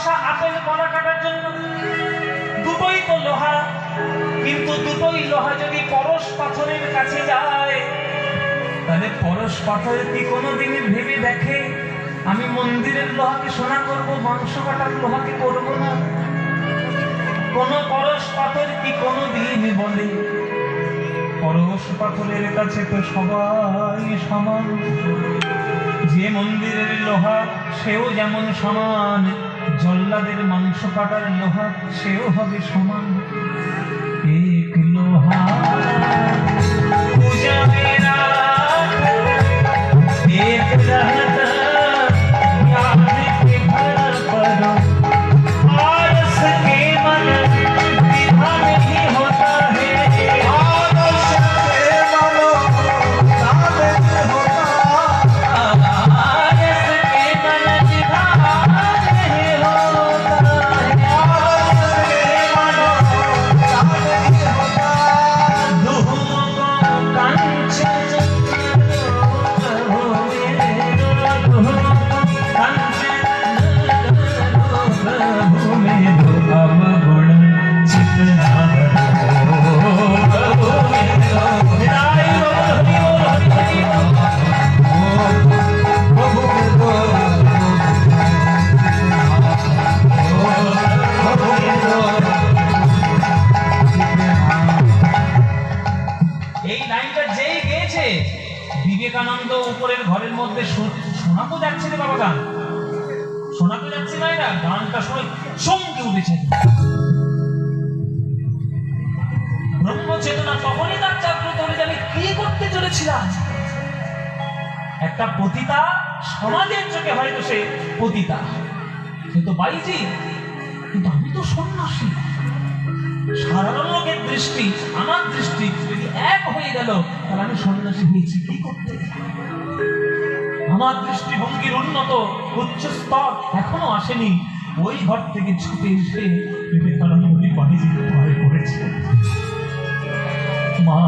শসা আপেল কলা কাটার জন্য। দুটোই তো লোহা, কিন্তু দুটোই লোহা যদি পরশ পাথরের কাছে যায়, তাহলে পরশ পাথর কি কোনোদিন ভেবে দেখে আমি মন্দিরের লোহাকে সোনা করব, মাংস কাটার লোহাকে করব না? কোন পরশ পাথর কি কোনোদিন বলে পরশ পাথরের কাছে তো সবাই সমান? যে মন্দিরের লোহা সেও যেমন সমান, জল্লাদের মাংস কাটার লোহা সেও হবে সমান। এক লোহা পূজা মেরা एक रहता याद के घर पर आरस के मन विधा नहीं होता है, आदर्श के मनो नाम होता, आरस के मन विधा नहीं होता है, आदर्श के मनो नाम होता। दुहों को कंचन এই লাইনটা যেই গেয়েছে, বিবেকানন্দ উপরের ঘরের মধ্যে শোনা তো যাচ্ছে রে বাবা, গান শোনা তো যাচ্ছে না, এরা গানটা শুনে চমকে উঠেছে। ব্রহ্ম চেতনা তখনই তার জাগ্রত হলে, আমি কি করতে চলেছিলাম। একটা পতিতা সমাজের চোখে হয়তো সে পতিতা, কিন্তু বাইজি, কিন্তু আমি তো সন্ন্যাসী। সাধারণ লোকের দৃষ্টি আমার দৃষ্টি যদি এক হয়ে গেল, তাহলে আমি সন্ন্যাসী হয়েছি কি করতে? আমার দৃষ্টিভঙ্গির উন্নত উচ্চ স্তর এখনো আসেনি। ওই ঘর থেকে ছুটে এসে বিবেকানন্দ কলেজে ঘরে পড়েছে। মা,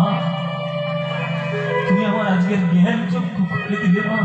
তুমি আমার আজকের জ্ঞান চক্ষু খুলে দিলে মা।